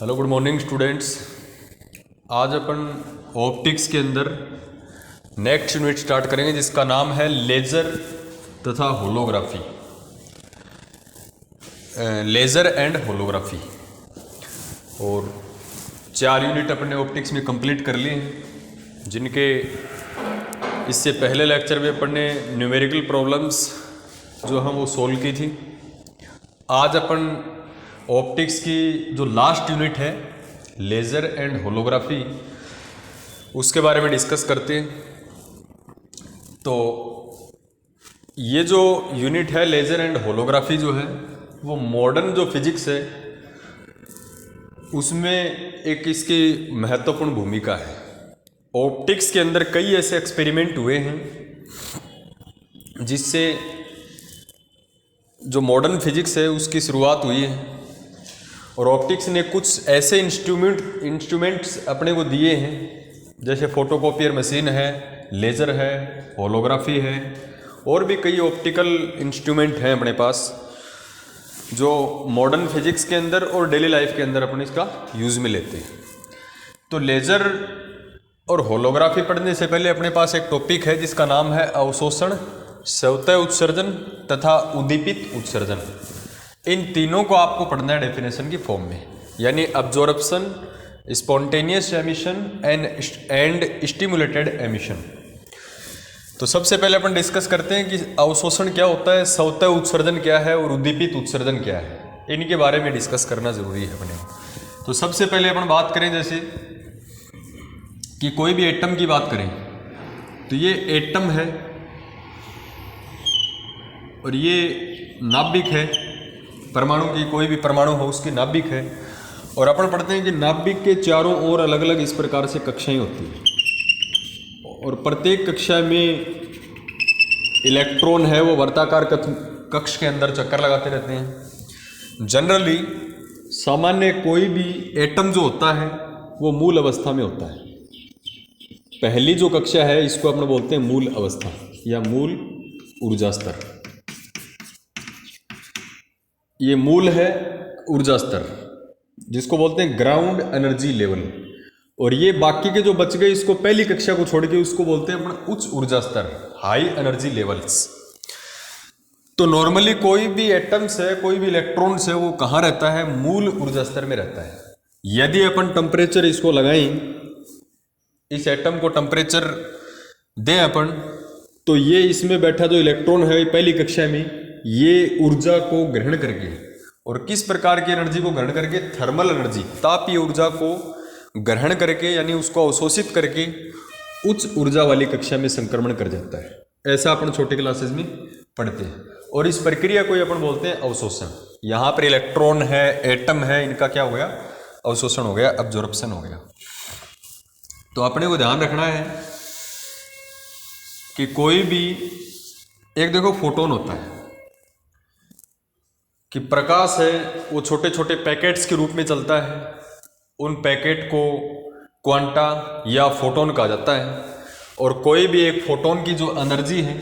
Hello good morning students. आज अपन optics के अंदर नेक्स्ट यूनिट स्टार्ट करेंगे जिसका नाम है लेज़र तथा होलोग्राफी, लेज़र एंड होलोग्राफी। और 4 यूनिट अपने ऑप्टिक्स में कंप्लीट कर लिए हैं, जिनके इससे पहले लेक्चर में अपन ने न्यूमेरिकल प्रॉब्लम्स जो हम वो सोल्व की थी। आज अपन ऑप्टिक्स की जो लास्ट यूनिट है लेज़र एंड होलोग्राफी, उसके बारे में डिस्कस करते हैं। तो ये जो यूनिट है लेज़र एंड होलोग्राफी जो है वो मॉडर्न जो फिजिक्स है उसमें एक इसकी महत्वपूर्ण भूमिका है। ऑप्टिक्स के अंदर कई ऐसे एक्सपेरिमेंट हुए हैं जिससे जो मॉडर्न फिजिक्स है उसकी शुरुआत हुई है, और ऑप्टिक्स ने कुछ ऐसे इंस्ट्रूमेंट्स अपने को दिए हैं जैसे फोटोकॉपियर मशीन है, लेज़र है, होलोग्राफी है, और भी कई ऑप्टिकल इंस्ट्रूमेंट हैं अपने पास जो मॉडर्न फिजिक्स के अंदर और डेली लाइफ के अंदर अपन इसका यूज़ में लेते हैं। तो लेज़र और होलोग्राफी पढ़ने से पहले अपने पास एक टॉपिक है जिसका नाम है अवशोषण, स्वतः उत्सर्जन तथा उद्दीपित उत्सर्जन। इन तीनों को आपको पढ़ना है डेफिनेशन की फॉर्म में, यानी absorption, spontaneous emission and stimulated emission. तो सबसे पहले अपन डिस्कस करते हैं कि अवशोषण क्या होता है, स्वतः उत्सर्जन क्या है और उद्दीपित उत्सर्जन क्या है। इनके बारे में डिस्कस करना जरूरी है अपने को। तो सबसे पहले अपन बात करें जैसे कि कोई भी एटम की बात करें तो ये एटम है और ये नाभिक है, परमाणु की कोई भी परमाणु हो उसकी नाभिक है। और अपन पढ़ते हैं कि नाभिक के चारों ओर अलग अलग इस प्रकार से कक्षाएं होती हैं, और प्रत्येक कक्षा में इलेक्ट्रॉन है वो वर्ताकार कक्ष के अंदर चक्कर लगाते रहते हैं। जनरली सामान्य कोई भी एटम जो होता है वो मूल अवस्था में होता है। पहली जो कक्षा है इसको अपन बोलते हैं मूल अवस्था या मूल ऊर्जा स्तर। ये मूल है ऊर्जा स्तर जिसको बोलते हैं ग्राउंड एनर्जी लेवल, और ये बाकी के जो बच गए इसको पहली कक्षा को छोड़ के उसको बोलते हैं अपना उच्च ऊर्जा स्तर, हाई एनर्जी लेवल्स। तो नॉर्मली कोई भी एटम्स है, कोई भी इलेक्ट्रॉन्स है, वो कहाँ रहता है? मूल ऊर्जा स्तर में रहता है। यदि अपन टेम्परेचर इसको लगाएं, इस एटम को टेम्परेचर दें अपन, तो ये इसमें बैठा जो इलेक्ट्रॉन है पहली कक्षा में ये ऊर्जा को ग्रहण करके, और किस प्रकार की एनर्जी को ग्रहण करके? थर्मल एनर्जी, तापीय ऊर्जा को ग्रहण करके यानी उसको अवशोषित करके उच्च ऊर्जा वाली कक्षा में संक्रमण कर जाता है। ऐसा अपन छोटे क्लासेस में पढ़ते हैं, और इस प्रक्रिया को अपन बोलते हैं अवशोषण। यहाँ पर इलेक्ट्रॉन है, एटम है, इनका क्या हो गया? अवशोषण हो गया, अब्जॉर्प्शन हो गया। तो अपने को ध्यान रखना है कि कोई भी एक देखो फोटोन होता है कि प्रकाश है वो छोटे छोटे पैकेट्स के रूप में चलता है। उन पैकेट को क्वांटा या फोटोन कहा जाता है, और कोई भी एक फोटोन की जो एनर्जी है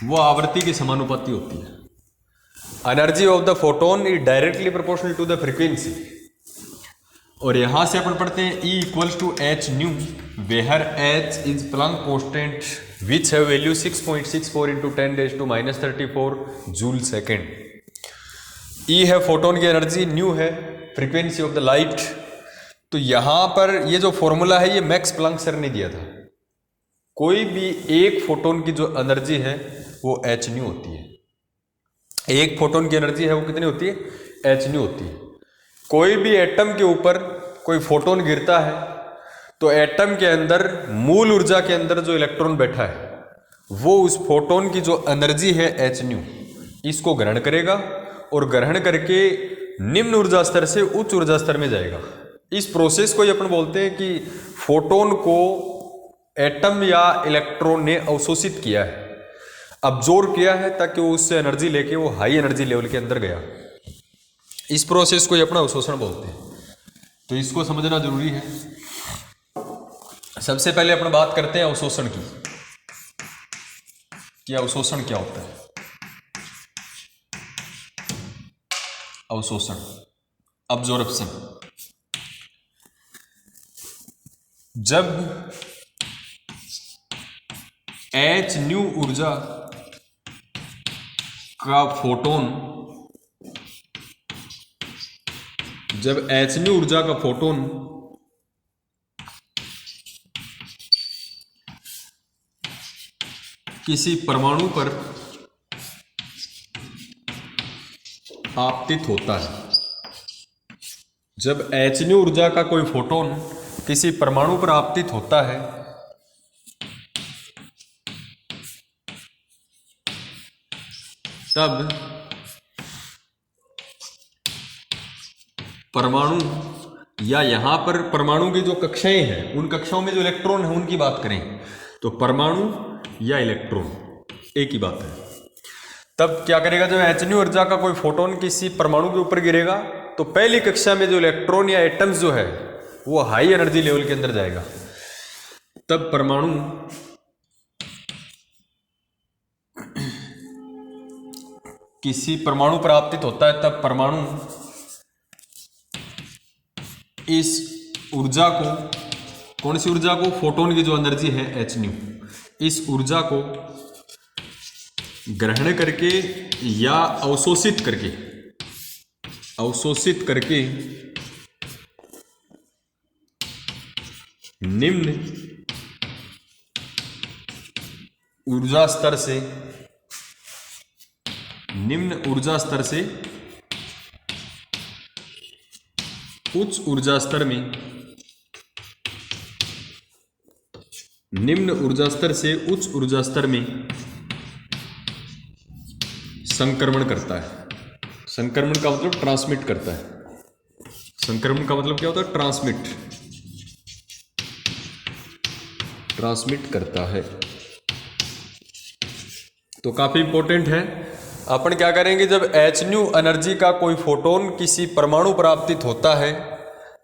वो आवृत्ति के समानुपाती होती है। Energy of the photon is directly proportional to the frequency. और यहां से अपन पढ़ते हैं E equals to H nu, where H is Planck constant which है value 6.64 into 10⁻⁻34 joule second. E है फोटोन की एनर्जी, न्यू है फ्रीक्वेंसी ऑफ द लाइट। तो यहां पर ये जो फॉर्मूला है ये मैक्स प्लैंक सर ने दिया था। कोई भी एक फोटोन की जो एनर्जी है वो एच न्यू होती है। एक फोटोन की एनर्जी है वो कितनी होती है? एच न्यू होती है। कोई भी एटम के ऊपर कोई फोटोन गिरता है तो एटम के अंदर मूल ऊर्जा के अंदर जो इलेक्ट्रॉन बैठा है वो उस फोटोन की जो एनर्जी है एच न्यू इसको ग्रहण करेगा, और ग्रहण करके निम्न ऊर्जा स्तर से उच्च ऊर्जा स्तर में जाएगा। इस प्रोसेस को अपन बोलते हैं कि फोटोन को एटम या इलेक्ट्रॉन ने अवशोषित किया है, अब्जॉर्ब किया है, ताकि वो उससे एनर्जी लेके वो हाई एनर्जी लेवल के अंदर गया। इस प्रोसेस को ही अपना अवशोषण बोलते हैं। तो इसको समझना जरूरी है। सबसे पहले अपन बात करते हैं अवशोषण की, कि अवशोषण क्या होता है। अवशोषण अब्जॉर्प्शन। जब h न्यू ऊर्जा का फोटोन, जब h न्यू ऊर्जा का फोटोन किसी परमाणु पर आपतित होता है, जब h न्यू ऊर्जा का कोई फोटोन किसी परमाणु पर आपतित होता है, तब परमाणु, या यहां पर परमाणु की जो कक्षाएं हैं उन कक्षाओं में जो इलेक्ट्रॉन है उनकी बात करें तो परमाणु या इलेक्ट्रॉन एक ही बात है। तब क्या करेगा, जब h न्यू ऊर्जा का कोई फोटोन किसी परमाणु के ऊपर गिरेगा तो पहली कक्षा में जो इलेक्ट्रॉन या एटम्स जो है वो हाई एनर्जी लेवल के अंदर जाएगा। तब परमाणु किसी परमाणु पर आपतित होता है, तब परमाणु इस ऊर्जा को, कौन सी ऊर्जा को, फोटोन की जो एनर्जी है h न्यू, इस ऊर्जा को ग्रहण करके या अवशोषित करके निम्न ऊर्जा स्तर से उच्च ऊर्जा स्तर में, निम्न ऊर्जा स्तर से उच्च ऊर्जा स्तर में संक्रमण करता है। संक्रमण का मतलब ट्रांसमिट करता है। संक्रमण का मतलब क्या होता है, ट्रांसमिट करता है। तो काफी इंपॉर्टेंट है। अपन क्या करेंगे, जब h न्यू एनर्जी का कोई फोटोन किसी परमाणु पर आपतित होता है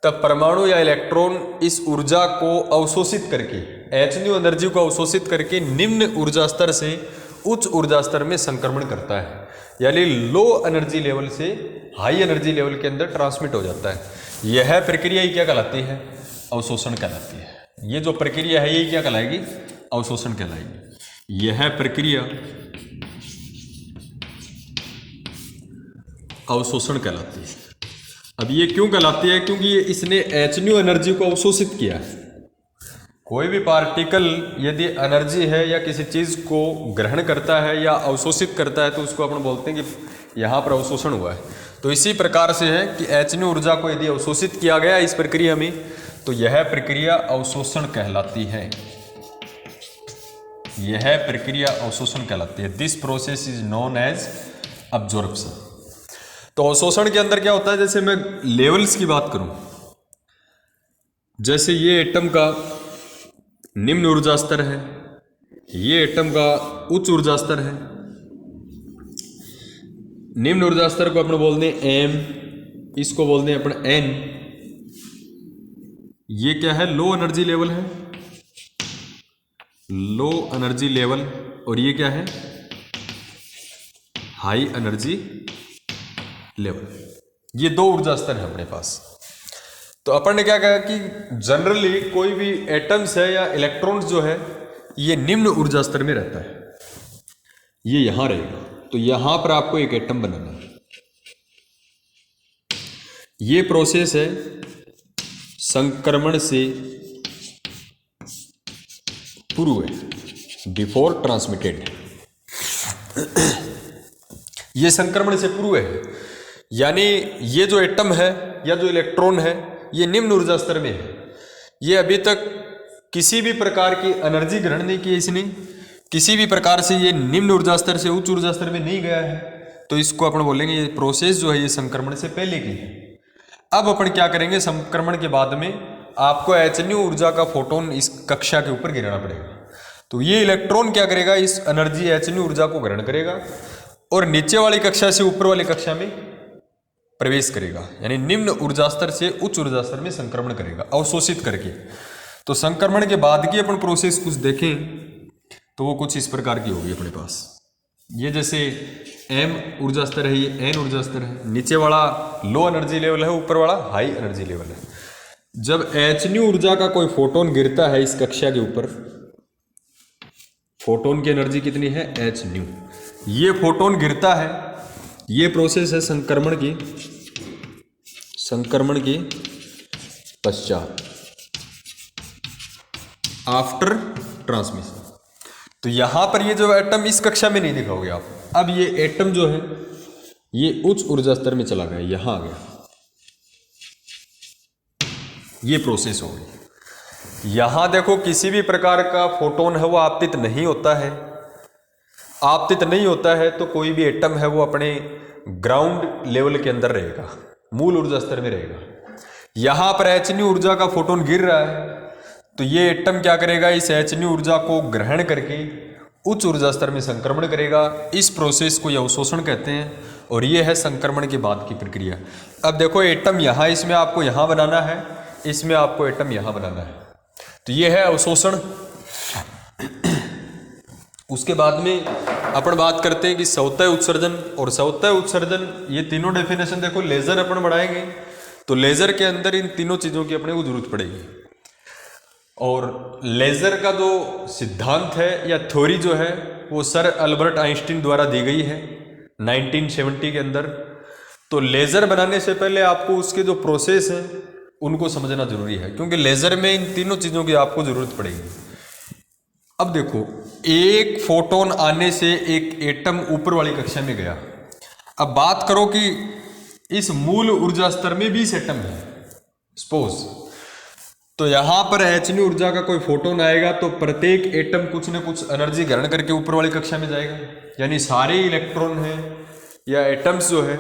तब परमाणु या इलेक्ट्रॉन इस ऊर्जा को अवशोषित करके, h न्यू एनर्जी को अवशोषित करके निम्न ऊर्जा स्तर से उच्च ऊर्जा स्तर में संक्रमण करता है, यानी लो एनर्जी लेवल से हाई एनर्जी लेवल के अंदर ट्रांसमिट हो जाता है। यह प्रक्रिया ही क्या कहलाती है, अवशोषण कहलाती है। ये जो प्रक्रिया है ये क्या कहलाएगी, अवशोषण कहलाएगी। यह प्रक्रिया अवशोषण कहलाती है। अब ये क्यों कहलाती है, क्योंकि ये इसने h न्यू एनर्जी को अवशोषित किया है। कोई भी पार्टिकल यदि एनर्जी है या किसी चीज को ग्रहण करता है या अवशोषित करता है तो उसको अपन बोलते हैं कि यहाँ पर अवशोषण हुआ है। तो इसी प्रकार से है कि h न्यू ऊर्जा को यदि अवशोषित किया गया इस प्रक्रिया में तो यह प्रक्रिया अवशोषण कहलाती है। यह प्रक्रिया अवशोषण कहलाती है। This process is known as absorption. तो अवशोषण के अंदर क्या होता है, जैसे मैं लेवल्स की बात करूं, जैसे ये एटम का निम्न ऊर्जा स्तर है, ये एटम का उच्च ऊर्जा स्तर है। निम्न ऊर्जा स्तर को अपन बोलते हैं m, इसको बोलते हैं अपन n। ये क्या है, लो एनर्जी लेवल है, लो एनर्जी लेवल। और ये क्या है, हाई एनर्जी लेवल। ये दो ऊर्जा स्तर है अपने पास। तो अपन ने क्या कहा कि जनरली कोई भी एटम्स है या इलेक्ट्रॉन्स जो है ये निम्न ऊर्जा स्तर में रहता है, ये यहां रहेगा। तो यहां पर आपको एक एटम बनाना है। ये प्रोसेस है संक्रमण से पूर्व, बिफोर ट्रांसमिटेड। ये संक्रमण से पूर्व है, यानी ये जो एटम है या जो इलेक्ट्रॉन है ये निम्न ऊर्जा स्तर में है। ये अभी तक किसी भी प्रकार की एनर्जी ग्रहण नहीं की इसने, किसी भी प्रकार से ये निम्न ऊर्जा स्तर से उच्च ऊर्जा स्तर में नहीं गया है। तो इसको अपन बोलेंगे ये प्रोसेस जो है ये संक्रमण से पहले की है। अब अपन क्या करेंगे, संक्रमण के बाद में आपको h न्यू ऊर्जा का फोटोन इस कक्षा के ऊपर गिराना पड़ेगा। तो ये इलेक्ट्रॉन क्या करेगा, इस एनर्जी h न्यू ऊर्जा को ग्रहण करेगा और नीचे वाली कक्षा से ऊपर वाली कक्षा में प्रवेश करेगा, यानी निम्न ऊर्जा स्तर से उच्च ऊर्जा स्तर में संक्रमण करेगा अवशोषित करके। तो संक्रमण के बाद की अपन प्रोसेस कुछ देखें तो वो कुछ इस प्रकार की होगी अपने पास। ये जैसे m ऊर्जा स्तर है, ये n ऊर्जा स्तर है, नीचे वाला लो एनर्जी लेवल है, ऊपर वाला हाई एनर्जी लेवल है। जब hν ऊर्जा का कोई फोटोन गिरता है इस कक्षा के ऊपर, फोटोन की एनर्जी कितनी है hν, ये फोटोन गिरता है, ये प्रोसेस है संक्रमण की पश्चात, आफ्टर ट्रांसमिशन। तो यहां पर ये जो एटम इस कक्षा में नहीं दिखाओगे आप, अब ये एटम जो है ये उच्च ऊर्जा स्तर में चला गया, यहां आ गया, ये प्रोसेस हो गई। यहां देखो किसी भी प्रकार का फोटोन है वो आपतित नहीं होता है, आपतित नहीं होता है तो कोई भी एटम है वो अपने ग्राउंड लेवल के अंदर रहेगा, मूल ऊर्जा स्तर में रहेगा। यहां पर hν ऊर्जा का फोटोन गिर रहा है तो ये एटम क्या करेगा, इस hν ऊर्जा को ग्रहण करके उच्च ऊर्जा स्तर में संक्रमण करेगा। इस प्रोसेस को अवशोषण कहते हैं और ये है संक्रमण के बाद की प्रक्रिया। अब देखो एटम यहाँ, इसमें आपको यहाँ बनाना है, इसमें आपको एटम यहाँ बनाना है, तो ये है अवशोषण। उसके बाद में अपन बात करते हैं कि सवतः उत्सर्जन और सवतः उत्सर्जन, ये तीनों डेफिनेशन देखो, लेजर अपन बढ़ाएंगे तो लेजर के अंदर इन तीनों चीज़ों की अपने को जरूरत पड़ेगी। और लेजर का जो सिद्धांत है या थ्योरी जो है वो सर अल्बर्ट आइंस्टीन द्वारा दी गई है 1970 के अंदर। तो लेजर बनाने से पहले आपको उसके जो प्रोसेस हैं उनको समझना जरूरी है, क्योंकि लेजर में इन तीनों चीज़ों की आपको जरूरत पड़ेगी। अब देखो, एक फोटोन आने से एक एटम ऊपर वाली कक्षा में गया। अब बात करो कि इस मूल ऊर्जा स्तर में 20 एटम है सपोज, तो यहां पर hν ऊर्जा का कोई फोटोन आएगा तो प्रत्येक एटम कुछ न कुछ एनर्जी ग्रहण करके ऊपर वाली कक्षा में जाएगा, यानी सारे इलेक्ट्रॉन हैं या एटम्स जो है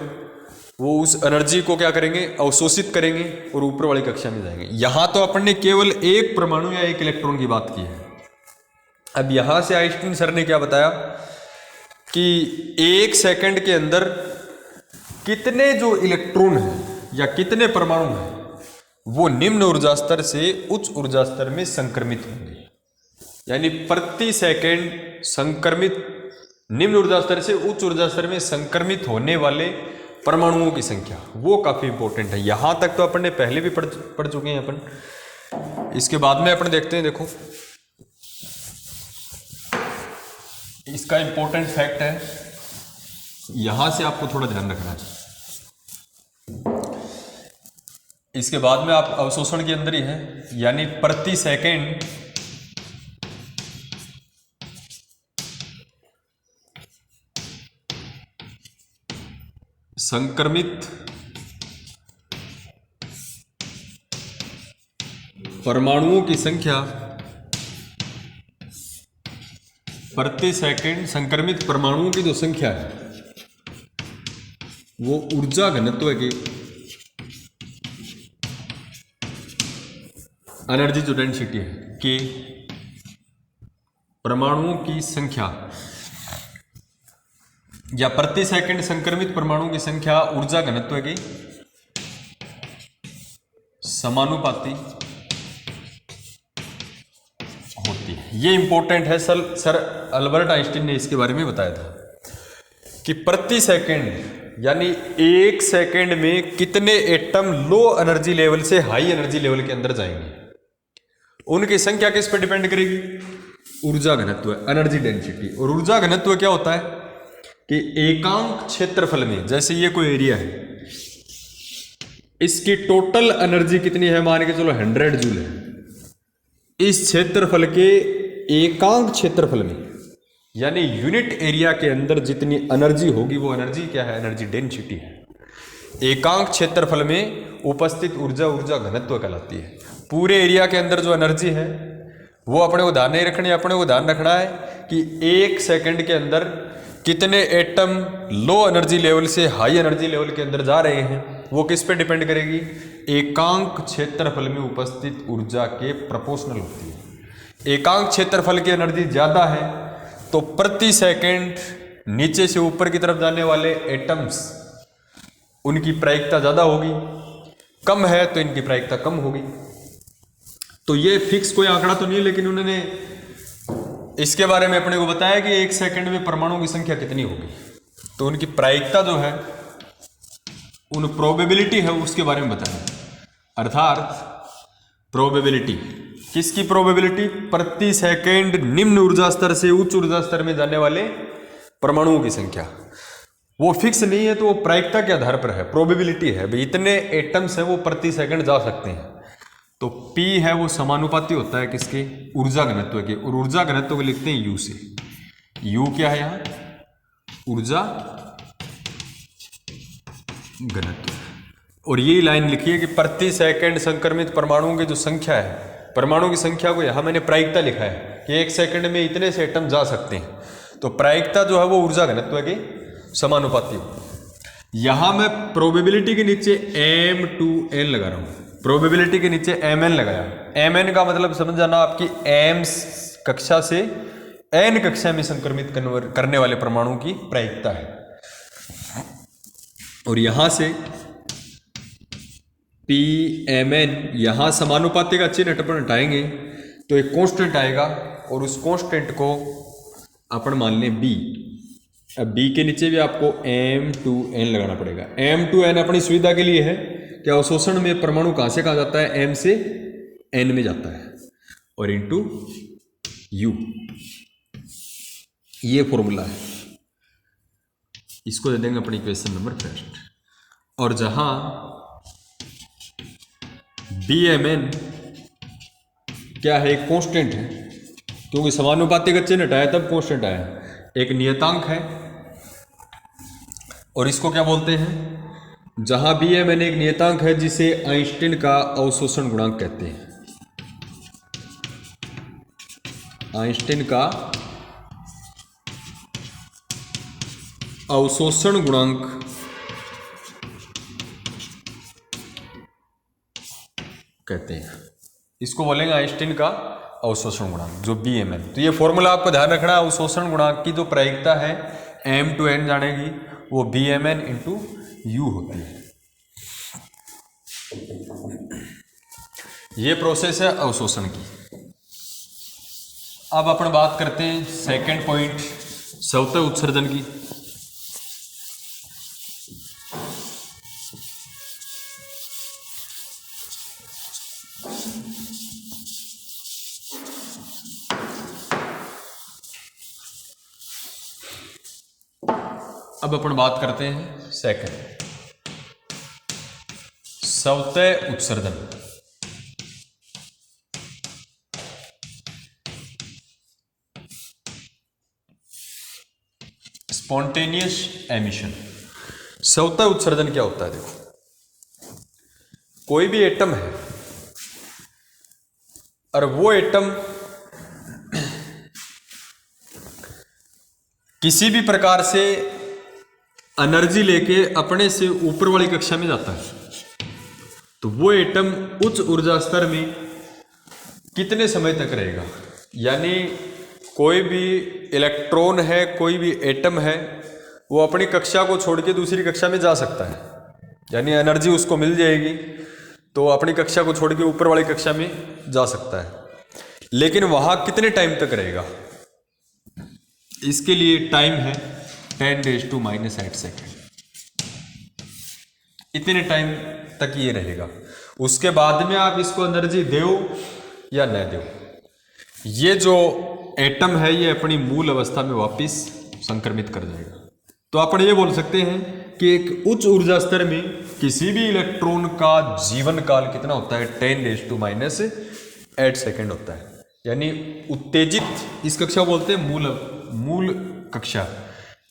वो उस एनर्जी को क्या करेंगे, अवशोषित करेंगे और ऊपर वाली कक्षा में जाएंगे। यहां तो अपन ने केवल एक परमाणु या एक इलेक्ट्रॉन की बात की है। अब यहां से आइंस्टीन सर ने क्या बताया कि 1 सेकंड के अंदर कितने जो इलेक्ट्रॉन हैं या कितने परमाणु हैं वो निम्न ऊर्जा स्तर से उच्च ऊर्जा स्तर में संक्रमित होंगे, यानी प्रति सेकंड संक्रमित, निम्न ऊर्जा स्तर से उच्च ऊर्जा स्तर में संक्रमित होने वाले परमाणुओं की संख्या, वो काफी इंपॉर्टेंट है। यहां तक तो अपन ने पहले भी पढ़ चुके हैं अपन। इसके बाद में अपन देखते हैं, देखो इसका इंपॉर्टेंट फैक्ट है, यहां से आपको थोड़ा ध्यान रखना है। इसके बाद में आप अवशोषण के अंदर ही है, यानी प्रति सेकंड संक्रमित परमाणुओं की संख्या, प्रति सेकंड संक्रमित परमाणुओं की जो संख्या है वो ऊर्जा घनत्व के एनर्जी जो डेंसिटी है के परमाणुओं की संख्या या प्रति सेकंड संक्रमित परमाणुओं की संख्या ऊर्जा घनत्व की समानुपाती होती है। ये इंपॉर्टेंट है, सर अल्बर्ट आइंस्टीन ने इसके बारे में बताया था कि प्रति सेकंड यानी 1 सेकंड में कितने एटम लो एनर्जी लेवल से हाई एनर्जी लेवल के अंदर जाएंगे, उनकी संख्या किस पर डिपेंड करेगी, ऊर्जा घनत्व, एनर्जी डेंसिटी। और ऊर्जा घनत्व क्या होता है कि एकांक क्षेत्रफल में, जैसे ये कोई एरिया है, इसकी टोटल एनर्जी कितनी है, मान के चलो 100 जूल है, इस क्षेत्रफल के एकांक क्षेत्रफल में यानी यूनिट एरिया के अंदर जितनी एनर्जी होगी वो एनर्जी क्या है, एनर्जी डेंसिटी है। एकांक क्षेत्रफल में उपस्थित ऊर्जा ऊर्जा घनत्व कहलाती है। पूरे एरिया के अंदर जो एनर्जी है वो अपने को ध्यान नहीं रखनी, अपने को ध्यान रखना है कि 1 सेकंड के अंदर कितने एटम लो एनर्जी लेवल से हाई एनर्जी लेवल के अंदर जा रहे हैं, वो किस पे डिपेंड करेगी, एकांक क्षेत्रफल में उपस्थित ऊर्जा के प्रोपोर्शनल होती है। एकांक क्षेत्रफल की एनर्जी ज्यादा है तो प्रति सेकंड नीचे से ऊपर की तरफ जाने वाले एटम्स, उनकी प्रायिकता ज्यादा होगी, कम है तो इनकी प्रायिकता कम होगी। तो ये फिक्स कोई आंकड़ा तो नहीं है, लेकिन उन्होंने इसके बारे में अपने को बताया कि 1 सेकंड में परमाणुओं की संख्या कितनी होगी, तो उनकी प्रायिकता जो है उन प्रोबेबिलिटी है उसके बारे में बताएं। अर्थात प्रोबेबिलिटी, किसकी प्रोबेबिलिटी? प्रति सेकंड निम्न ऊर्जा स्तर से उच्च ऊर्जा स्तर में जाने वाले परमाणुओं की संख्या। वो फिक्स नहीं है, तो वो प्रायिकता के आधार पर है, प्रोबेबिलिटी है भाई इतने एटम्स हैं वो प्रति सेकंड जा सकते हैं। तो P है वो समानुपाती होता है किसके? ऊर्जा घनत्व के, और ऊर्जा घनत्व को लिखते हैं U से। U क्या है यहाँ? ऊर्जा घनत्व। और ये लाइन लिखिए कि प्रति सेकंड संक्रमित परमाणुओं की जो संख्या है, परमाणुओं की संख्या को यहां मैंने प्रायिकता लिखा है कि एक सेकंड में इतने से एटम जा सकते हैं। तो प्रायिकता जो है वो ऊर्जा घनत्व के समानुपाती हो। यहां मैं प्रोबेबिलिटी के नीचे M2N लगा रहा हूं, प्रोबेबिलिटी के नीचे Mn लगाया। Mn का मतलब समझ जाना, आपकी M कक्षा से N कक्षा में संक्रमित करने वाले परमाणु की प्रायिकता है। और यहां से Pmn, यहां समानुपाती का चिन्ह अपन हटाएंगे तो एक कांस्टेंट आएगा, और उस कांस्टेंट को अपन मान लें B। अब B के नीचे भी आपको M2N लगाना पड़ेगा। M2N अपनी सुविधा के लिए है कि अवशोषण में परमाणु कहां से कहां जाता है? M से N में जाता है, और इंटू U, ये फॉर्मूला है। इसको दे देंगे अपनी इक्वेशन नंबर फर्स्ट। और जहां Bmn क्या है? एक कांस्टेंट है, क्योंकि समानुपाती का चिन्ह हटाया तब कांस्टेंट आया, एक नियतांक है। और इसको क्या बोलते हैं? जहां Bmn एक नियतांक है जिसे आइंस्टीन का अवशोषण गुणांक कहते हैं। आइंस्टीन का अवशोषण गुणांक कहते हैं, इसको बोलेंगे आइंस्टीन का अवशोषण गुणांक, जो Bmn। तो ये फॉर्मूला आपको ध्यान रखना है। अवशोषण गुणांक की जो प्रायिकता है M2N जानेगी, वो Bmn इंटू U होती है। ये प्रोसेस है अवशोषण की। अब अपन बात करते हैं सेकंड पॉइंट, स्वतः उत्सर्जन की। अब अपन बात करते हैं सेकंड, स्वतः उत्सर्जन। Spontaneous emission. स्वतः उत्सर्जन क्या होता है? देखो, कोई भी एटम है और वो एटम किसी भी प्रकार से एनर्जी लेके अपने से ऊपर वाली कक्षा में जाता है, तो वो एटम उच्च ऊर्जा स्तर में कितने समय तक रहेगा? यानी कोई भी इलेक्ट्रॉन है, कोई भी एटम है, वो अपनी कक्षा को छोड़ के दूसरी कक्षा में जा सकता है, यानी एनर्जी उसको मिल जाएगी तो अपनी कक्षा को छोड़ के ऊपर वाली कक्षा में जा सकता है। लेकिन वहां कितने टाइम तक रहेगा? इसके लिए टाइम है 10⁻⁻⁸ सेकेंड। इतने टाइम तक ये रहेगा। उसके बाद में आप इसको एनर्जी दो या न दो, ये जो एटम है ये अपनी मूल अवस्था में वापस संक्रमित कर जाएगा। तो अपन ये बोल सकते हैं कि एक उच्च ऊर्जा स्तर में किसी भी इलेक्ट्रॉन का जीवन काल कितना होता है? 10⁻⁸ सेकेंड होता है। यानी उत्तेजित, इस कक्षा बोलते हैं मूल कक्षा,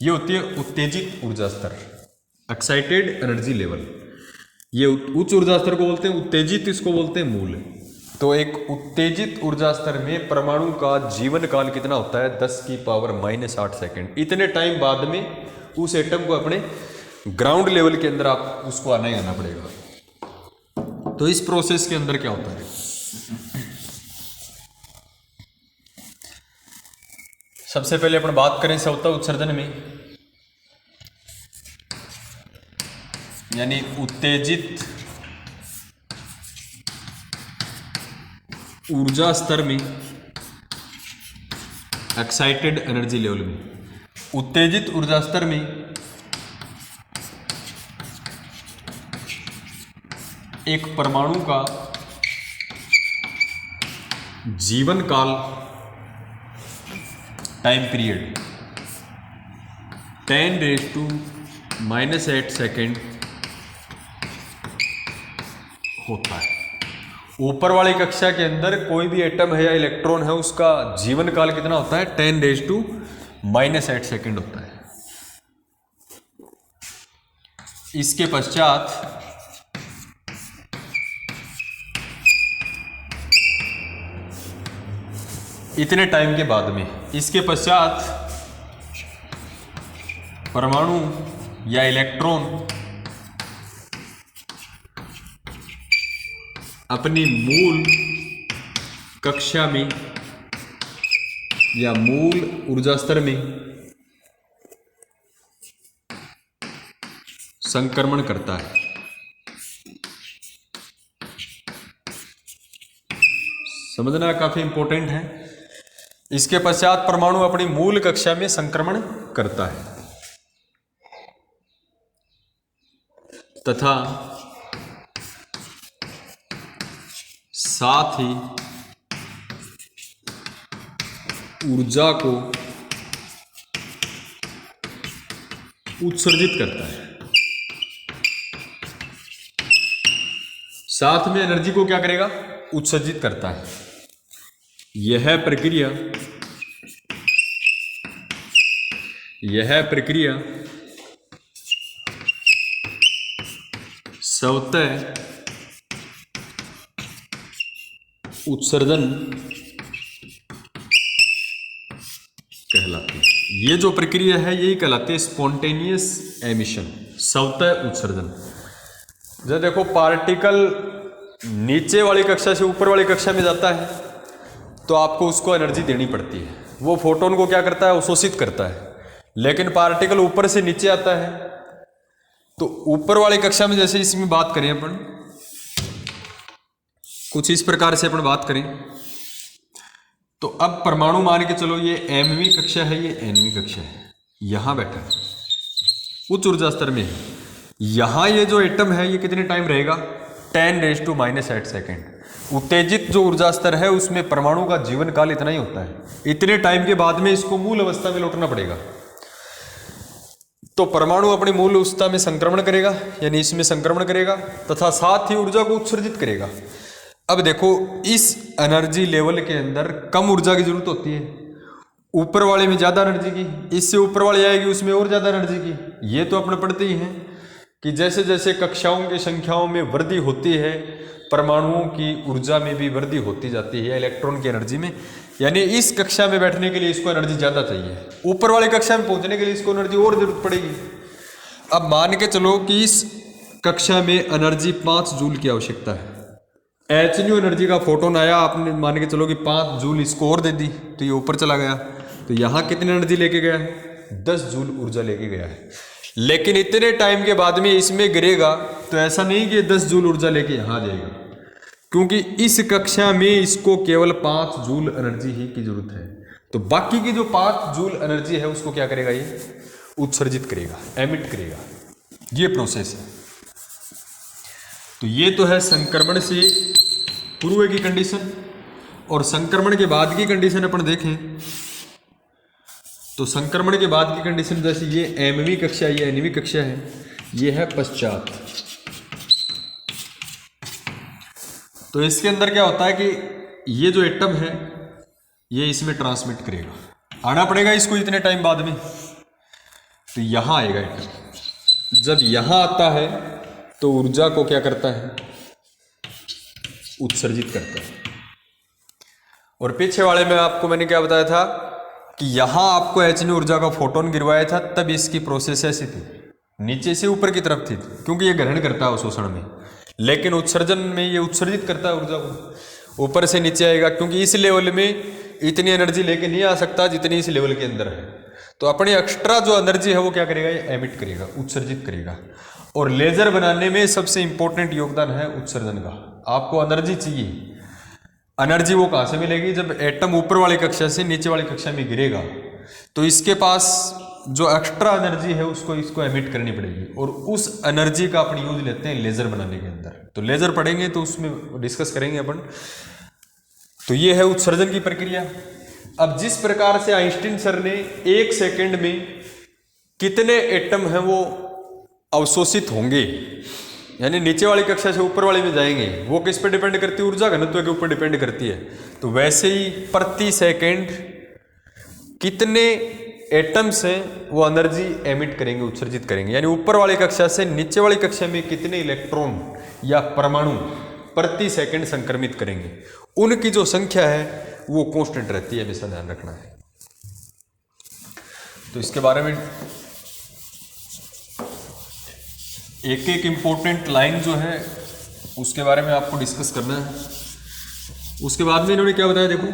ये होती है उत्तेजित ऊर्जा स्तर, एक्साइटेड एनर्जी लेवल। ये उच्च ऊर्जा स्तर को बोलते हैं उत्तेजित, इसको बोलते हैं मूल। तो एक उत्तेजित ऊर्जा स्तर में परमाणु का जीवन काल कितना होता है? 10⁻⁻8 सेकेंड। इतने टाइम बाद में उस एटम को अपने ग्राउंड लेवल के अंदर आप उसको आना ही आना पड़ेगा। तो इस प्रोसेस के अंदर क्या होता है? सबसे पहले अपन बात करें स्वतः उत्सर्जन में, यानी उत्तेजित ऊर्जा स्तर में, एक्साइटेड एनर्जी लेवल में। उत्तेजित ऊर्जा स्तर में एक परमाणु का जीवन काल, टाइम पीरियड 10⁻⁻8 सेकेंड होता है। ऊपर वाली कक्षा के अंदर कोई भी एटम है या इलेक्ट्रॉन है, उसका जीवन काल कितना होता है? 10⁻⁸ सेकेंड होता है। इसके पश्चात इतने टाइम के बाद में, इसके पश्चात परमाणु या इलेक्ट्रॉन अपनी मूल कक्षा में या मूल ऊर्जा स्तर में संक्रमण करता है। समझना काफी इंपॉर्टेंट है। इसके पश्चात परमाणु अपनी मूल कक्षा में संक्रमण करता है तथा साथ ही ऊर्जा को उत्सर्जित करता है। साथ में एनर्जी को क्या करेगा? उत्सर्जित करता है। यह प्रक्रिया स्वतः उत्सर्जन कहलाती है। ये जो प्रक्रिया है यही कहलाती है स्पॉन्टेनियस एमिशन, स्वतः उत्सर्जन। जब देखो पार्टिकल नीचे वाली कक्षा से ऊपर वाली कक्षा में जाता है तो आपको उसको एनर्जी देनी पड़ती है। वो फोटोन को क्या करता है? अवशोषित करता है। लेकिन पार्टिकल ऊपर से नीचे आता है तो ऊपर वाली कक्षा में, जैसे इसमें बात करें अपन, कुछ इस प्रकार से अपन बात करें तो अब परमाणु मान के चलो ये mवीं कक्षा है, ये nवीं कक्षा है, यहां बैठा है, उच्च ऊर्जा स्तर में है। यहां ये जो एटम है ये कितने टाइम रहेगा? 10⁻⁸ सेकेंड। उत्तेजित जो ऊर्जा स्तर है उसमें परमाणु का जीवन काल इतना ही होता है। इतने टाइम के बाद में इसको मूल अवस्था में लौटना पड़ेगा। तो परमाणु अपनी मूल अवस्था में संक्रमण करेगा, यानी इसमें संक्रमण करेगा तथा साथ ही ऊर्जा को उत्सर्जित करेगा। अब देखो इस एनर्जी लेवल के अंदर कम ऊर्जा की जरूरत होती है, ऊपर वाले में ज्यादा एनर्जी की, इससे ऊपर वाले आएगी उसमें और ज्यादा एनर्जी की। ये तो अपने पढ़ते ही हैं कि जैसे जैसे कक्षाओं की संख्याओं में वृद्धि होती है परमाणुओं की ऊर्जा में भी वृद्धि होती जाती है, इलेक्ट्रॉन की एनर्जी में। यानी इस कक्षा में बैठने के लिए इसको एनर्जी ज्यादा चाहिए, ऊपर वाली कक्षा में पहुंचने के लिए इसको एनर्जी और जरूरत पड़ेगी। अब मान के चलो कि इस कक्षा में एनर्जी 5 जूल की आवश्यकता है। hν एनर्जी का फोटोन आया, आपने मान के चलो कि 5 जूल इसको और दे दी तो ये ऊपर चला गया। तो यहाँ कितनी एनर्जी लेके गया है? 10 जूल ऊर्जा लेके गया है। लेकिन इतने टाइम के बाद में इसमें गिरेगा तो ऐसा नहीं कि 10 जूल ऊर्जा लेके यहाँ आ जाएगा, क्योंकि इस कक्षा में इसको केवल 5 जूल एनर्जी ही की जरूरत है। तो बाकी की जो 5 जूल एनर्जी है उसको क्या करेगा? ये उत्सर्जित करेगा, एमिट करेगा। ये प्रोसेस है। तो ये तो है संक्रमण से पूर्व की कंडीशन। और संक्रमण के बाद की कंडीशन अपन देखें तो संक्रमण के बाद की कंडीशन, जैसे ये mवीं कक्षा, ये nवीं कक्षा है, ये है पश्चात। तो इसके अंदर क्या होता है कि ये जो एटम है ये इसमें ट्रांसमिट करेगा, आना पड़ेगा इसको इतने टाइम बाद में। तो यहां आएगा एटम। जब यहां आता है तो ऊर्जा को क्या करता है? उत्सर्जित करता है। और पीछे वाले में आपको मैंने क्या बताया था कि यहां आपको hν ऊर्जा का फोटोन गिरवाया था, तब इसकी प्रोसेस ऐसी थी, नीचे से ऊपर की तरफ थी, क्योंकि ये ग्रहण करता है अवशोषण में। लेकिन उत्सर्जन में ये उत्सर्जित करता है ऊर्जा को, ऊपर से नीचे आएगा, क्योंकि इस लेवल में इतनी एनर्जी लेके नहीं आ सकता जितनी इस लेवल के अंदर है। तो अपनी एक्स्ट्रा जो एनर्जी है वो क्या करेगा? ये एमिट करेगा, उत्सर्जित करेगा। और लेजर बनाने में सबसे इंपॉर्टेंट योगदान है उत्सर्जन का। आपको एनर्जी चाहिए, एनर्जी वो कहाँ से मिलेगी? जब एटम ऊपर वाली कक्षा से नीचे वाली कक्षा में गिरेगा तो इसके पास जो एक्स्ट्रा एनर्जी है उसको इसको एमिट करनी पड़ेगी, और उस एनर्जी का अपन यूज लेते हैं लेजर बनाने के अंदर। तो लेजर पढ़ेंगे तो उसमें डिस्कस करेंगे अपन। तो ये है उत्सर्जन की प्रक्रिया। अब जिस प्रकार से आइंस्टीन सर ने 1 सेकंड में कितने एटम हैं वो अवशोषित होंगे, यानी नीचे वाली कक्षा से ऊपर वाली में जाएंगे, वो किस पे डिपेंड करती है? ऊर्जा घनत्व के ऊपर डिपेंड करती है। तो वैसे ही प्रति सेकंड कितने एटम्स हैं वो एनर्जी एमिट करेंगे, उत्सर्जित करेंगे, यानी ऊपर वाली कक्षा से नीचे वाली कक्षा में कितने इलेक्ट्रॉन या परमाणु प्रति सेकंड संक्रमित करेंगे, उनकी जो संख्या है वो कांस्टेंट रहती है, हमेशा ध्यान रखना है। तो इसके बारे में एक एक इंपॉर्टेंट लाइन जो है उसके बारे में आपको डिस्कस करना है। उसके बाद में इन्होंने क्या बताया, देखो,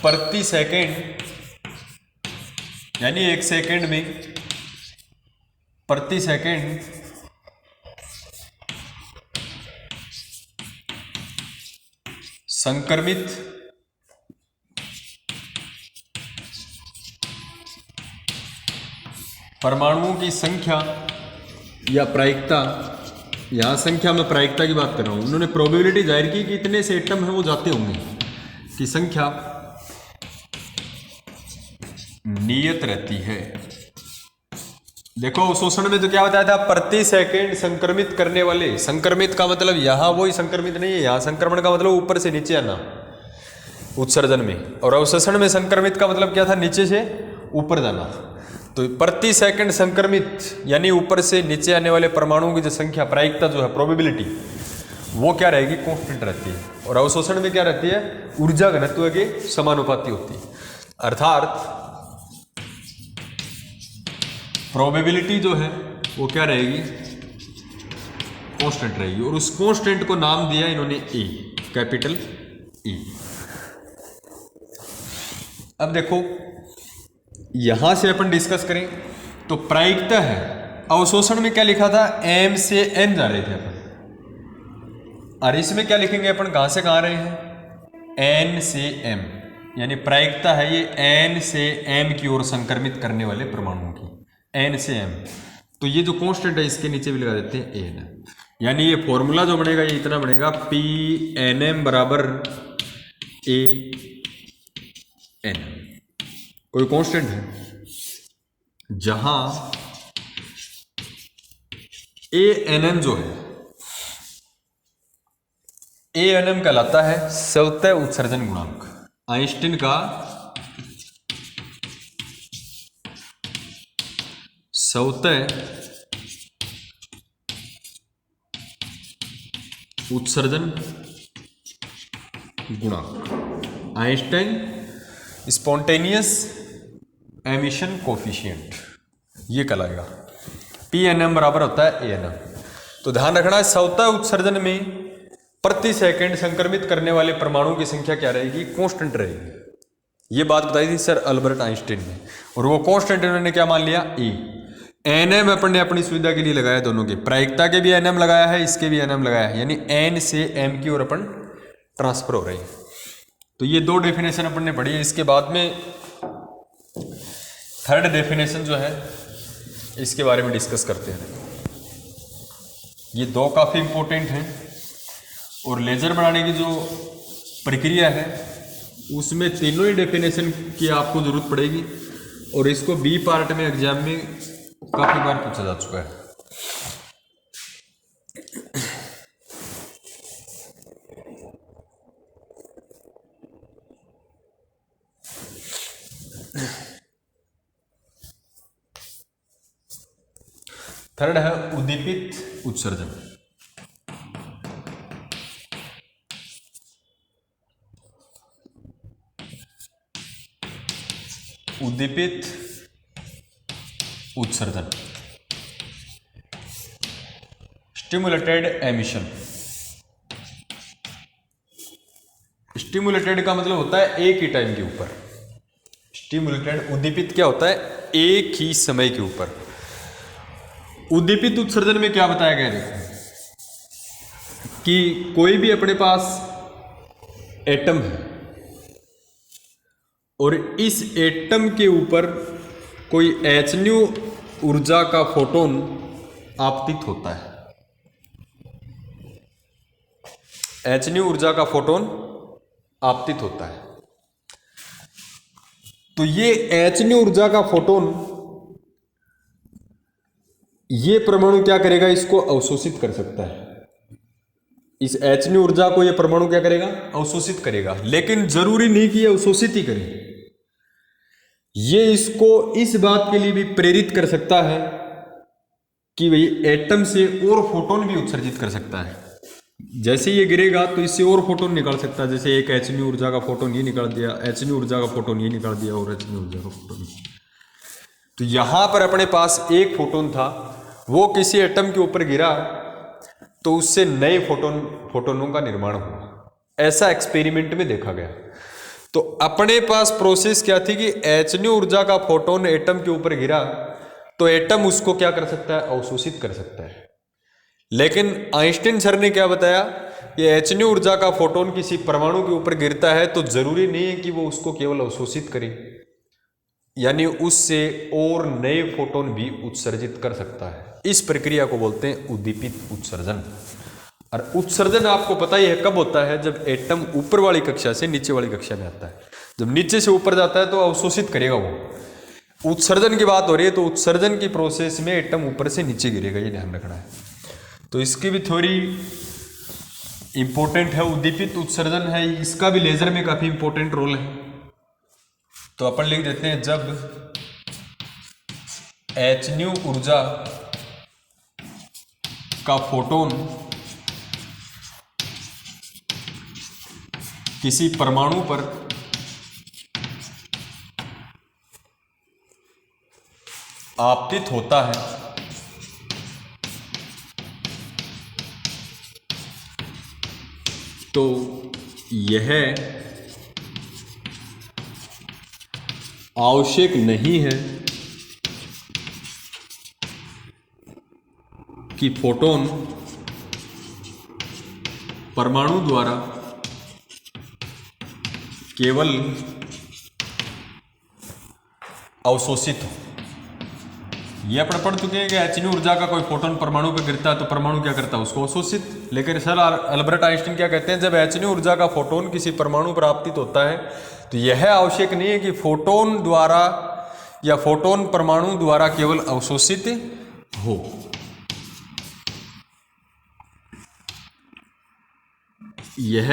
प्रति सेकंड यानी 1 सेकंड में प्रति सेकंड संक्रमित परमाणुओं की संख्या या प्रायिकता, यहां संख्या में प्रायिकता की बात कर रहा हूं, उन्होंने प्रोबेबिलिटी जाहिर की कि इतने से एटम है वो जाते होंगे की संख्या नियत रहती है। देखो अवशोषण में तो क्या बताया था, प्रति सेकंड संक्रमित करने वाले, संक्रमित का मतलब यहां वही संक्रमित नहीं है, यहां संक्रमण का मतलब ऊपर से नीचे आना उत्सर्जन में, और अवशोषण में संक्रमित का मतलब क्या था, नीचे से ऊपर जाना। तो प्रति सेकंड संक्रमित यानी ऊपर से नीचे आने वाले परमाणुओं की जो संख्या, प्रायिकता जो है, प्रोबेबिलिटी, वो क्या रहेगी, कांस्टेंट रहती है। और अवशोषण में क्या रहती है, ऊर्जा घनत्व के समानुपाती होती है, अर्थात प्रोबेबिलिटी जो है वो क्या रहेगी, कांस्टेंट रहेगी। और उस कांस्टेंट को नाम दिया इन्होंने ए, कैपिटल ई। अब देखो यहां से अपन डिस्कस करें तो प्रायिकता है, अवशोषण में क्या लिखा था, एम से एन जा रहे थे अपन, और इसमें क्या लिखेंगे अपन, कहां से कहां रहे हैं, एन से एम, यानी प्रायिकता है ये एन से एम की ओर संक्रमित करने वाले परमाणुओं की, एन से एम। तो ये जो कांस्टेंट है इसके नीचे भी लगा देते हैं एन, यानी ये फॉर्मूला जो बनेगा ये इतना बनेगा, पी एन एम बराबर ए एन। कोई कांस्टेंट है जहां ए एन एम जो है, ए एन एम कहलाता है स्वतः उत्सर्जन गुणांक, आइंस्टीन का स्वतः उत्सर्जन गुणांक, आइंस्टाइन स्पॉन्टेनियस एमिशन कोफिशिएंट, ये कहलाएगा। पी एन एम बराबर होता है ए एन एम। तो ध्यान रखना है, स्वतः उत्सर्जन में प्रति सेकंड संक्रमित करने वाले परमाणुओं की संख्या क्या रहेगी, कांस्टेंट रहेगी। ये बात बताई थी सर अल्बर्ट आइंस्टीन ने, और वो कांस्टेंट इन्होंने क्या मान लिया, ए। एन एम अपन ने अपनी सुविधा के लिए लगाया, दोनों के, प्रायिकता के भी एन एम लगाया है, इसके भी एन एम लगाया है, यानी एन से एम की ओर अपन ट्रांसफर हो रही है। तो ये दो डेफिनेशन अपन ने पढ़ी है। इसके बाद में थर्ड डेफिनेशन जो है इसके बारे में डिस्कस करते हैं। ये दो काफ़ी इंपॉर्टेंट हैं, और लेजर बनाने की जो प्रक्रिया है उसमें तीनों ही डेफिनेशन की आपको जरूरत पड़ेगी, और इसको बी पार्ट में एग्जाम में काफ़ी बार पूछा जा चुका है। थर्ड है उद्दीपित उत्सर्जन। उद्दीपित उत्सर्जन, स्टिमुलेटेड एमिशन। स्टिमुलेटेड का मतलब होता है एक ही टाइम के ऊपर, स्टिमुलेटेड। उद्दीपित क्या होता है, एक ही समय के ऊपर। उद्दीपित उत्सर्जन में क्या बताया गया, देखो कि कोई भी अपने पास एटम है, और इस एटम के ऊपर कोई hν ऊर्जा का फोटोन आपतित होता है। hν ऊर्जा का फोटोन आपतित होता है। तो ये hν ऊर्जा का फोटोन, ये परमाणु क्या करेगा, इसको अवशोषित कर सकता है। इस hν ऊर्जा को ये परमाणु क्या करेगा, अवशोषित करेगा। लेकिन जरूरी नहीं कि ये अवशोषित ही करे, ये इसको इस बात के लिए भी प्रेरित कर सकता है कि भाई एटम से और फोटोन भी उत्सर्जित कर सकता है। जैसे ये गिरेगा तो इससे और फोटोन निकाल सकता है। जैसे एक hν ऊर्जा का फोटोन ये निकाल दिया, hν ऊर्जा का फोटोन ये निकाल दिया, और hν ऊर्जा का फोटोन। तो यहां पर अपने पास एक फोटोन था, वो किसी एटम के ऊपर गिरा तो उससे नए फोटोनों का निर्माण हुआ। ऐसा एक्सपेरिमेंट में देखा गया। तो अपने पास प्रोसेस क्या थी कि hν ऊर्जा का फोटोन एटम के ऊपर गिरा तो एटम उसको क्या कर सकता है, अवशोषित कर सकता है। लेकिन आइंस्टीन सर ने क्या बताया, ये hν ऊर्जा का फोटोन किसी परमाणु के ऊपर गिरता है तो जरूरी नहीं है कि वो उसको केवल अवशोषित करे, यानी उससे और नए फोटोन भी उत्सर्जित कर सकता है। इस प्रक्रिया को बोलते हैं उद्दीपित उत्सर्जन। और उत्सर्जन आपको पता ही है कब होता है, जब एटम ऊपर वाली कक्षा से नीचे वाली कक्षा में आता है। जब नीचे से ऊपर जाता है तो अवशोषित करेगा वो। उत्सर्जन की बात हो रही है तो उत्सर्जन की प्रोसेस में एटम ऊपर से नीचे गिरेगा, ये ध्यान रखना है। तो इसकी भी थ्योरी इंपॉर्टेंट है, उद्दीपित उत्सर्जन है, इसका भी लेजर में काफी इंपॉर्टेंट रोल है। तो अपन लिख देते हैं, जब hν ऊर्जा का फोटोन किसी परमाणु पर आपतित होता है तो यह आवश्यक नहीं है कि फोटोन परमाणु द्वारा केवल अवशोषित हो। यह अपन पढ़ चुके हैं कि hν ऊर्जा का कोई फोटोन परमाणु पर गिरता है तो परमाणु क्या करता है, उसको अवशोषित। लेकिन सर अल्बर्ट आइंस्टीन क्या कहते हैं, जब hν ऊर्जा का फोटोन किसी परमाणु पर आपतित होता है तो यह आवश्यक नहीं है कि फोटोन द्वारा या फोटोन परमाणु द्वारा केवल अवशोषित हो। यह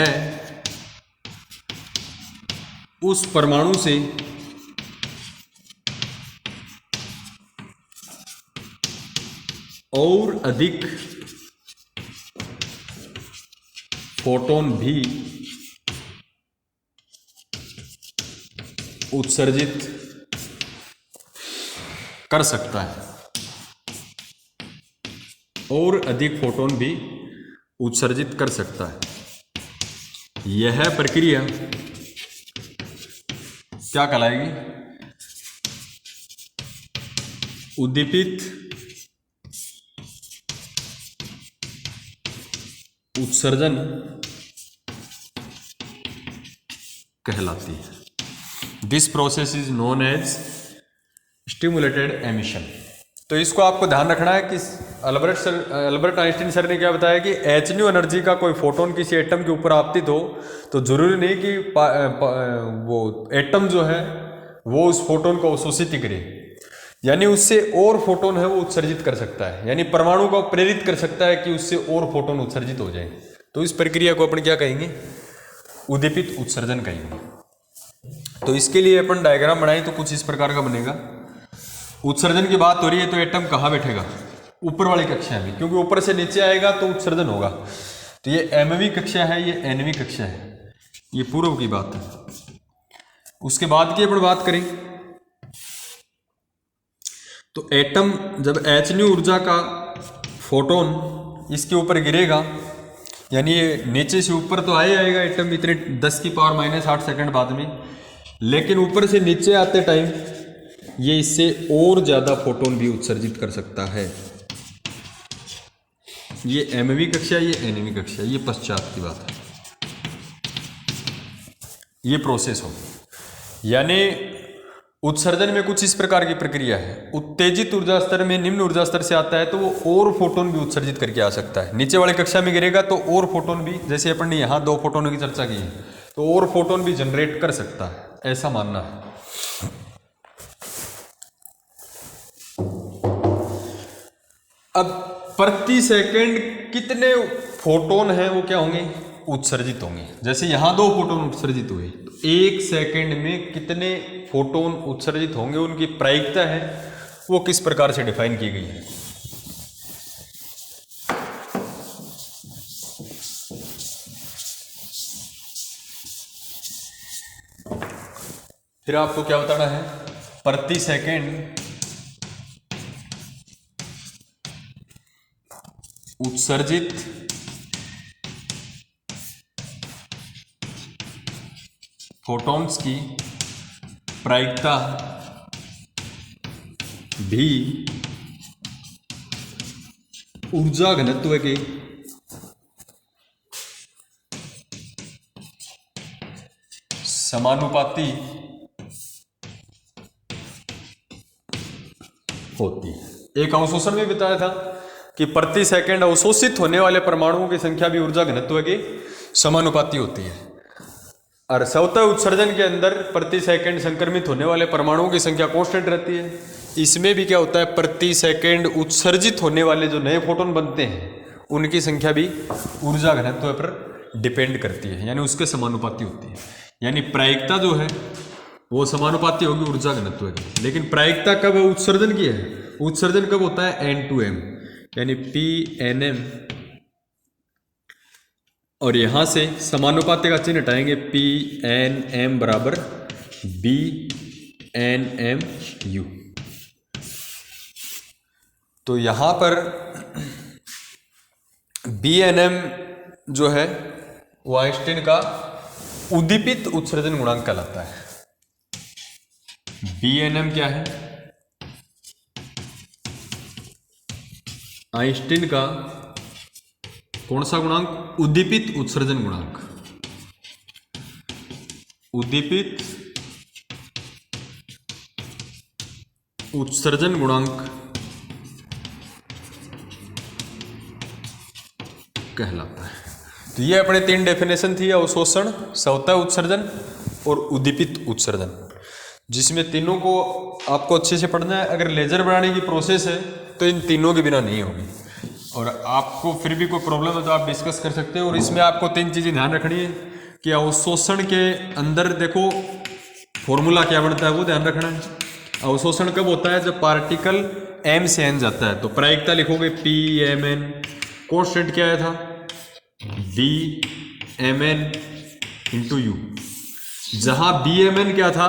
उस परमाणु से और अधिक फोटोन भी उत्सर्जित कर सकता है, और अधिक फोटोन भी उत्सर्जित कर सकता है। यह प्रक्रिया क्या कहलाएगी, उद्दीपित उत्सर्जन कहलाती है। This process is known as stimulated emission. तो इसको आपको ध्यान रखना है कि अल्बर्ट आइंस्टीन सर ने क्या बताया कि hν एनर्जी का कोई फोटोन किसी एटम के ऊपर आपतित हो तो जरूरी नहीं कि वो एटम जो है वो उस फोटोन को अवशोषित ही करे, यानी उससे और फोटोन है वो उत्सर्जित कर सकता है, यानी परमाणु को प्रेरित कर सकता है कि उससे और फोटोन उत्सर्जित हो जाए। तो इस प्रक्रिया को अपन क्या कहेंगे, उद्दीपित उत्सर्जन कहेंगे। तो इसके लिए अपन डायग्राम बनाए तो कुछ इस प्रकार का बनेगा। उत्सर्जन की बात हो रही है तो एटम कहाँ बैठेगा, ऊपर वाली कक्षा में, क्योंकि ऊपर से नीचे आएगा तो उत्सर्जन होगा। तो ये mवीं कक्षा है, ये nवीं कक्षा है, ये पूर्व की बात है। उसके बाद की अपन बात करें तो एटम जब hν ऊर्जा का फोटोन इसके ऊपर गिरेगा, यानी ये नीचे से ऊपर तो आएगा एटम इतने 10⁻⁻8 सेकंड बाद में, लेकिन ऊपर से नीचे आते टाइम ये इससे और ज्यादा फोटोन भी उत्सर्जित कर सकता है। ये mवीं कक्षा, ये nवीं कक्षा, ये पश्चात की बात है। ये प्रोसेस हो। यानी उत्सर्जन में कुछ इस प्रकार की प्रक्रिया है। उत्तेजित ऊर्जा स्तर में निम्न ऊर्जा स्तर से आता है तो वो और फोटोन भी उत्सर्जित करके आ सकता है। नीचे वाली कक्षा में गिरेगा तो और फोटोन भी, जैसे अपन ने यहाँ 2 फोटोनों की चर्चा की है, तो और फोटोन भी जनरेट कर सकता है, ऐसा मानना है। अब प्रति सेकंड कितने फोटोन हैं वो क्या होंगे, उत्सर्जित होंगे। जैसे यहाँ 2 फोटोन उत्सर्जित हुए तो 1 सेकंड में कितने फोटोन उत्सर्जित होंगे, उनकी प्रायिकता है वो किस प्रकार से डिफाइन की गई है। फिर आपको क्या बताना है, प्रति सेकंड उत्सर्जित फोटॉन्स की प्रायिकता भी ऊर्जा घनत्व के समानुपाती होती है। एक अवशोषण में बताया था कि प्रति सेकंड अवशोषित होने वाले परमाणुओं की संख्या भी ऊर्जा घनत्व के समानुपाती होती है। और स्वतः उत्सर्जन के अंदर प्रति सेकंड संक्रमित होने वाले परमाणुओं की संख्या कांस्टेंट रहती है। इसमें भी क्या होता है, प्रति सेकंड उत्सर्जित होने वाले जो नए फोटोन बनते हैं उनकी संख्या भी ऊर्जा घनत्व पर डिपेंड करती है, यानी उसके समानुपाती होती है। यानी प्रायिकता जो है वो समानुपाती होगी ऊर्जा घनत्व की। लेकिन प्रायिकता कब उत्सर्जन की है, उत्सर्जन कब होता है, N2M, यानी PNM, और यहां से समानुपाती का चिन्ह हटाएंगे, PNM बराबर BNMU। तो यहां पर BNM जो है वो आइंस्टीन का उद्दीपित उत्सर्जन गुणांक कहलाता है। BNM क्या है, आइंस्टीन का कौन सा गुणांक, उद्दीपित उत्सर्जन गुणांक। उद्दीपित उत्सर्जन गुणांक कहलाता है। तो ये अपने 3 डेफिनेशन थी, अवशोषण, स्वतः उत्सर्जन और उद्दीपित उत्सर्जन, जिसमें तीनों को आपको अच्छे से पढ़ना है। अगर लेजर बनाने की प्रोसेस है तो इन तीनों के बिना नहीं होगी, और आपको फिर भी कोई प्रॉब्लम है तो आप डिस्कस कर सकते हो। और इसमें आपको 3 चीज़ें ध्यान रखनी है कि अवशोषण के अंदर देखो फॉर्मूला क्या बनता है वो ध्यान रखना है। अवशोषण कब होता है, जब पार्टिकल M से N जाता है। तो प्रायिकता लिखोगे PMN, कांस्टेंट क्या आया था, BMN इंटू U, जहां BMN क्या था,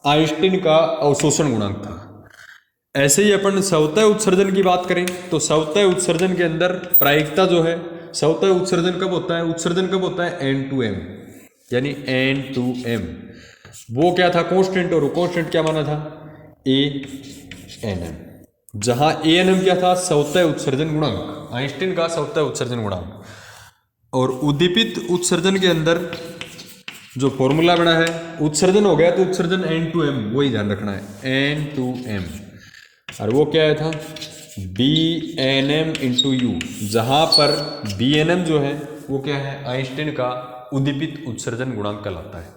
आइंस्टीन का अवशोषण गुणांक था। ऐसे ही अपन स्वतः उत्सर्जन की बात करें तो स्वतः उत्सर्जन के अंदर प्रायिकता जो है, स्वतः उत्सर्जन कब होता है, उत्सर्जन कब होता है, N2M, यानी N2M वो क्या था, कांस्टेंट, और कांस्टेंट क्या माना था, ANM, जहां ANM क्या था, स्वतः उत्सर्जन गुणांक, आइंस्टीन का स्वतः उत्सर्जन गुणांक। और उद्दीपित उत्सर्जन के अंदर जो फॉर्मूला बना है, उत्सर्जन हो गया तो उत्सर्जन N2M, वही ध्यान रखना है, N2M, और वो क्या आया था, BNM इंटू U, जहां पर BNM जो है वो क्या है, आइंस्टीन का उद्दीपित उत्सर्जन गुणांक कहलाता है।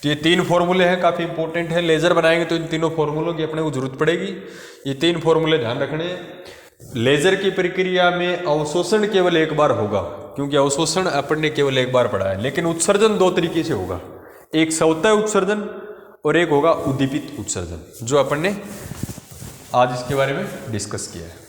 तो ये 3 फॉर्मूले हैं, काफ़ी इंपॉर्टेंट है। लेजर बनाएंगे तो इन तीनों फॉर्मूलों की अपने को जरूरत पड़ेगी। ये 3 फॉर्मूले ध्यान रखने हैं। लेजर की प्रक्रिया में अवशोषण केवल एक बार होगा, क्योंकि अवशोषण अपन ने केवल एक बार पढ़ा है, लेकिन उत्सर्जन 2 तरीके से होगा, एक स्वतः उत्सर्जन और एक होगा उद्दीपित उत्सर्जन, जो अपन ने आज इसके बारे में डिस्कस किया है।